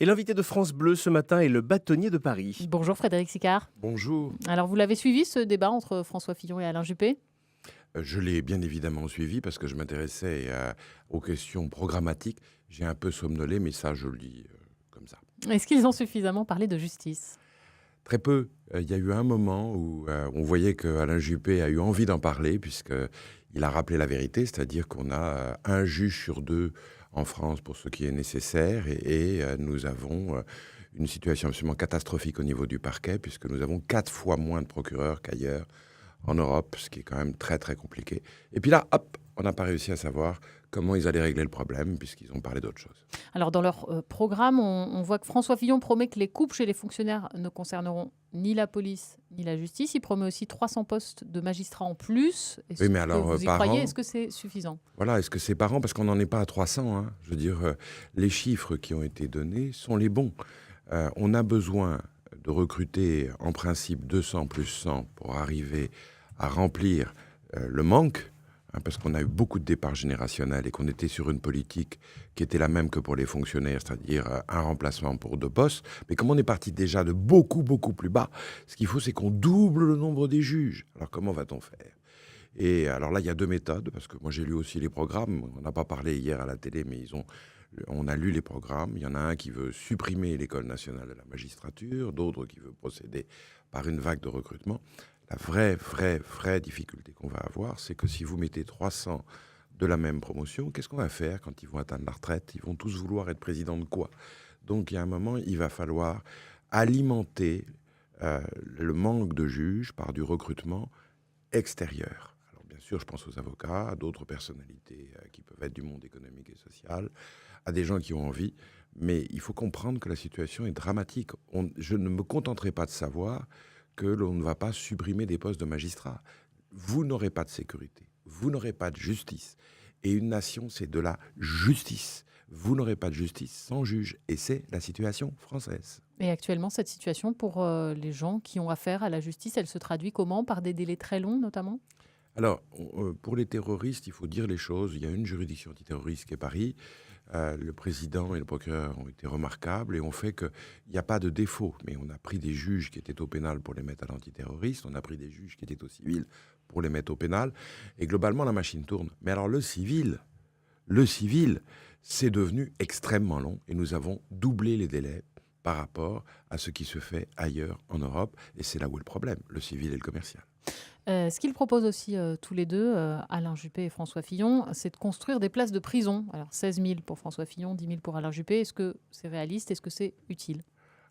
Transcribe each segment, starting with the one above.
Et l'invité de France Bleu ce matin est le bâtonnier de Paris. Bonjour Frédéric Sicard. Bonjour. Alors vous l'avez suivi ce débat entre François Fillon et Alain Juppé? Je l'ai bien évidemment suivi parce que je m'intéressais aux questions programmatiques. J'ai un peu somnolé, mais ça, je le dis comme ça. Est-ce qu'ils ont suffisamment parlé de justice? Très peu. Il y a eu un moment où on voyait qu'Alain Juppé a eu envie d'en parler, puisqu'il a rappelé la vérité, c'est-à-dire qu'on a un juge sur deux en France pour ce qui est nécessaire, et nous avons une situation absolument catastrophique au niveau du parquet, puisque nous avons 4 fois moins de procureurs qu'ailleurs en Europe, ce qui est quand même très très compliqué. Et puis là, hop, on n'a pas réussi à savoir comment ils allaient régler le problème, puisqu'ils ont parlé d'autre chose. Alors dans leur programme, on voit que François Fillon promet que les coupes chez les fonctionnaires ne concerneront ni la police ni la justice. Il promet aussi 300 postes de magistrats en plus. Oui, mais alors, vous y par croyez? an, Est-ce que c'est suffisant? voilà, est-ce que c'est par an? Parce qu'on n'en est pas à 300. Hein. Je veux dire, les chiffres qui ont été donnés sont les bons. On a besoin de recruter en principe 200 plus 100 pour arriver à remplir le manque, hein, parce qu'on a eu beaucoup de départs générationnels et qu'on était sur une politique qui était la même que pour les fonctionnaires, c'est-à-dire un remplacement pour 2 postes. Mais comme on est parti déjà de beaucoup, beaucoup plus bas, ce qu'il faut, c'est qu'on double le nombre des juges. Alors comment va-t-on faire? Et alors là, il y a 2 méthodes, parce que moi j'ai lu aussi les programmes. On n'a pas parlé hier à la télé, mais on a lu les programmes. Il y en a un qui veut supprimer l'École nationale de la magistrature, d'autres qui veut procéder par une vague de recrutement. La vraie difficulté qu'on va avoir, c'est que si vous mettez 300 de la même promotion, qu'est-ce qu'on va faire quand ils vont atteindre la retraite? Ils vont tous vouloir être président de quoi? Donc il y a un moment, il va falloir alimenter le manque de juges par du recrutement extérieur. Alors bien sûr, je pense aux avocats, à d'autres personnalités qui peuvent être du monde économique et social, à des gens qui ont envie, mais il faut comprendre que la situation est dramatique. Je ne me contenterai pas de savoir que l'on ne va pas supprimer des postes de magistrats. Vous n'aurez pas de sécurité, vous n'aurez pas de justice. Et une nation, c'est de la justice. Vous n'aurez pas de justice sans juge. Et c'est la situation française. Et actuellement, cette situation pour les gens qui ont affaire à la justice, elle se traduit comment? Par des délais très longs notamment? Alors, pour les terroristes, il faut dire les choses. Il y a une juridiction antiterroriste qui est Paris. Le président et le procureur ont été remarquables et ont fait qu'il n'y a pas de défaut. Mais on a pris des juges qui étaient au pénal pour les mettre à l'antiterroriste. On a pris des juges qui étaient au civil pour les mettre au pénal. Et globalement, la machine tourne. Mais alors, le civil, c'est devenu extrêmement long. Et nous avons doublé les délais par rapport à ce qui se fait ailleurs en Europe. Et c'est là où est le problème, le civil et le commercial. Ce qu'ils proposent aussi tous les deux, Alain Juppé et François Fillon, c'est de construire des places de prison. Alors 16 000 pour François Fillon, 10 000 pour Alain Juppé. Est-ce que c'est réaliste? Est-ce que c'est utile?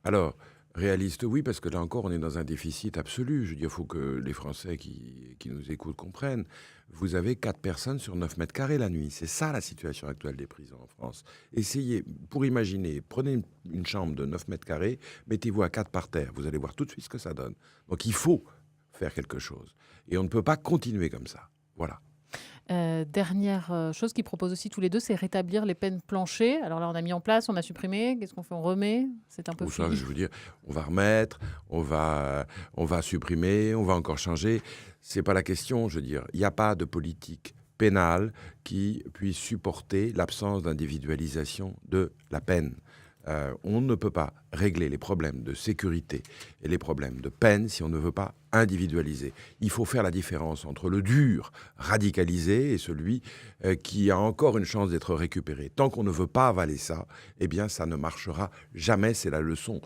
Alors, réaliste, oui, parce que là encore, on est dans un déficit absolu. Je veux dire, il faut que les Français qui nous écoutent comprennent. Vous avez 4 personnes sur 9 mètres carrés la nuit. C'est ça la situation actuelle des prisons en France. Essayez, pour imaginer, prenez une chambre de 9 mètres carrés, mettez-vous à 4 par terre. Vous allez voir tout de suite ce que ça donne. Donc il faut faire quelque chose. Et on ne peut pas continuer comme ça. Voilà. Dernière chose qu'ils proposent aussi tous les deux, c'est rétablir les peines planchers. Alors là, on a mis en place, on a supprimé. Qu'est-ce qu'on fait? On remet? C'est un peu Pour ça, fini. je veux dire, on va remettre, on va supprimer, on va encore changer. C'est pas la question, je veux dire. Il n'y a pas de politique pénale qui puisse supporter l'absence d'individualisation de la peine. On ne peut pas régler les problèmes de sécurité et les problèmes de peine si on ne veut pas individualiser. Il faut faire la différence entre le dur, radicalisé, et celui qui a encore une chance d'être récupéré. Tant qu'on ne veut pas avaler ça, eh bien, ça ne marchera jamais. C'est la leçon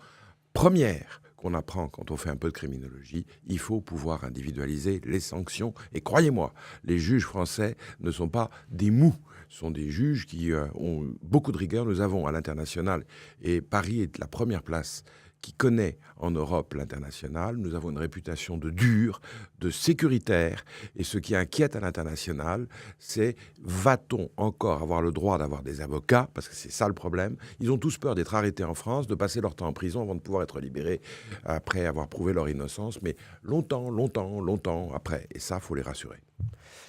première qu'on apprend quand on fait un peu de criminologie. Il faut pouvoir individualiser les sanctions. Et croyez-moi, les juges français ne sont pas des mous. Ce sont des juges qui ont beaucoup de rigueur. Nous avons à l'international, et Paris est la première place qui connaît en Europe l'international. Nous avons une réputation de dur, de sécuritaire. Et ce qui inquiète à l'international, c'est va-t-on encore avoir le droit d'avoir des avocats? Parce que c'est ça le problème. Ils ont tous peur d'être arrêtés en France, de passer leur temps en prison avant de pouvoir être libérés après avoir prouvé leur innocence. Mais longtemps après. Et ça, il faut les rassurer.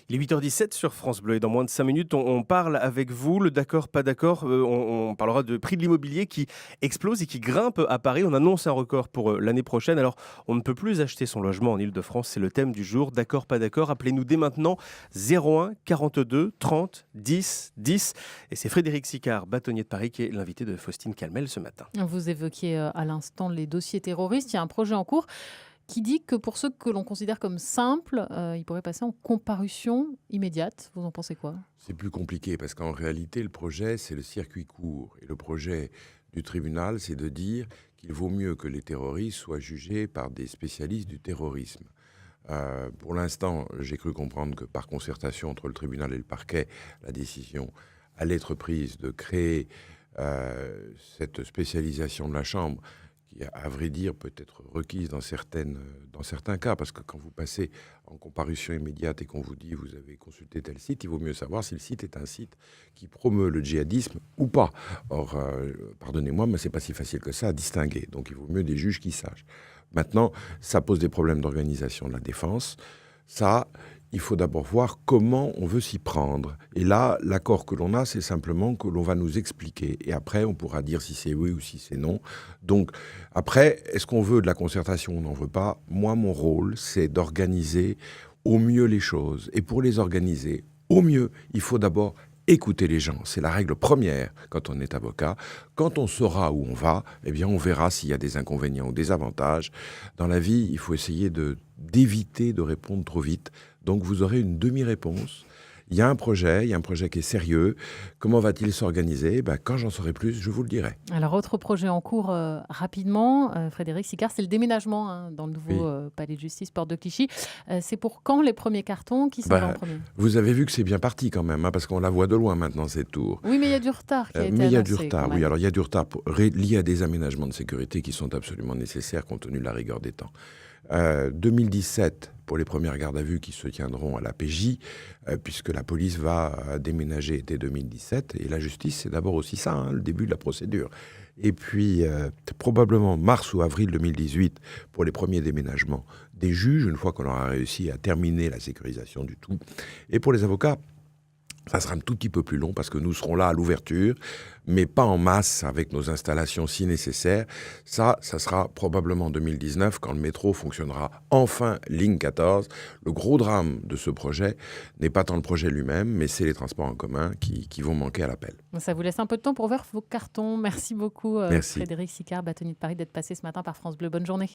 Il est 8h17 sur France Bleu et dans moins de 5 minutes, on parle avec vous, le d'accord, pas d'accord. On parlera de prix de l'immobilier qui explose et qui grimpe à Paris. On annonce un record pour l'année prochaine. Alors, on ne peut plus acheter son logement en Ile-de-France. C'est le thème du jour. D'accord, pas d'accord. Appelez-nous dès maintenant 01 42 30 10 10. Et c'est Frédéric Sicard, bâtonnier de Paris, qui est l'invité de Faustine Calmel ce matin. Vous évoquiez à l'instant les dossiers terroristes. Il y a un projet en cours qui dit que pour ceux que l'on considère comme simples, ils pourraient passer en comparution immédiate. Vous en pensez quoi ? C'est plus compliqué parce qu'en réalité, le projet, c'est le circuit court. Et le projet du tribunal, c'est de dire qu'il vaut mieux que les terroristes soient jugés par des spécialistes du terrorisme. Pour l'instant, j'ai cru comprendre que par concertation entre le tribunal et le parquet, la décision allait être prise de créer cette spécialisation de la Chambre qui, à vrai dire, peut être requise dans certains cas, parce que quand vous passez en comparution immédiate et qu'on vous dit vous avez consulté tel site, il vaut mieux savoir si le site est un site qui promeut le djihadisme ou pas. Or, pardonnez-moi, mais c'est pas si facile que ça à distinguer. Donc, il vaut mieux des juges qui sachent. Maintenant, ça pose des problèmes d'organisation de la défense. Ça, il faut d'abord voir comment on veut s'y prendre. Et là, l'accord que l'on a, c'est simplement que l'on va nous expliquer. Et après, on pourra dire si c'est oui ou si c'est non. Donc, après, est-ce qu'on veut de la concertation ou on n'en veut pas ? Moi, mon rôle, c'est d'organiser au mieux les choses. Et pour les organiser au mieux, il faut d'abord écouter les gens. C'est la règle première quand on est avocat. Quand on saura où on va, eh bien, on verra s'il y a des inconvénients ou des avantages. Dans la vie, il faut essayer d'éviter de répondre trop vite. Donc, vous aurez une demi-réponse. Il y a un projet qui est sérieux. Comment va-t-il s'organiser ? Quand j'en saurai plus, je vous le dirai. Alors, autre projet en cours rapidement, Frédéric Sicard, c'est le déménagement dans le nouveau palais de justice, porte de Clichy. C'est pour quand les premiers cartons ? Qui s'en va en premier ? Vous avez vu que c'est bien parti quand même, parce qu'on la voit de loin maintenant, cette tour. Oui, mais il y a du retard qui a été Mais il y a du annoncé, retard, quand même. oui. Alors, il y a du retard lié à des aménagements de sécurité qui sont absolument nécessaires compte tenu de la rigueur des temps. 2017 pour les premières gardes à vue qui se tiendront à la PJ, puisque la police va déménager dès 2017. Et la justice, c'est d'abord aussi ça, le début de la procédure. Et puis, probablement mars ou avril 2018 pour les premiers déménagements des juges, une fois qu'on aura réussi à terminer la sécurisation du tout. Et pour les avocats, ça sera un tout petit peu plus long parce que nous serons là à l'ouverture, mais pas en masse avec nos installations si nécessaires. Ça sera probablement en 2019 quand le métro fonctionnera enfin ligne 14. Le gros drame de ce projet n'est pas tant le projet lui-même, mais c'est les transports en commun qui vont manquer à l'appel. Ça vous laisse un peu de temps pour voir vos cartons. Merci beaucoup, Merci. Frédéric Sicard, bâtonnier de Paris, d'être passé ce matin par France Bleu. Bonne journée.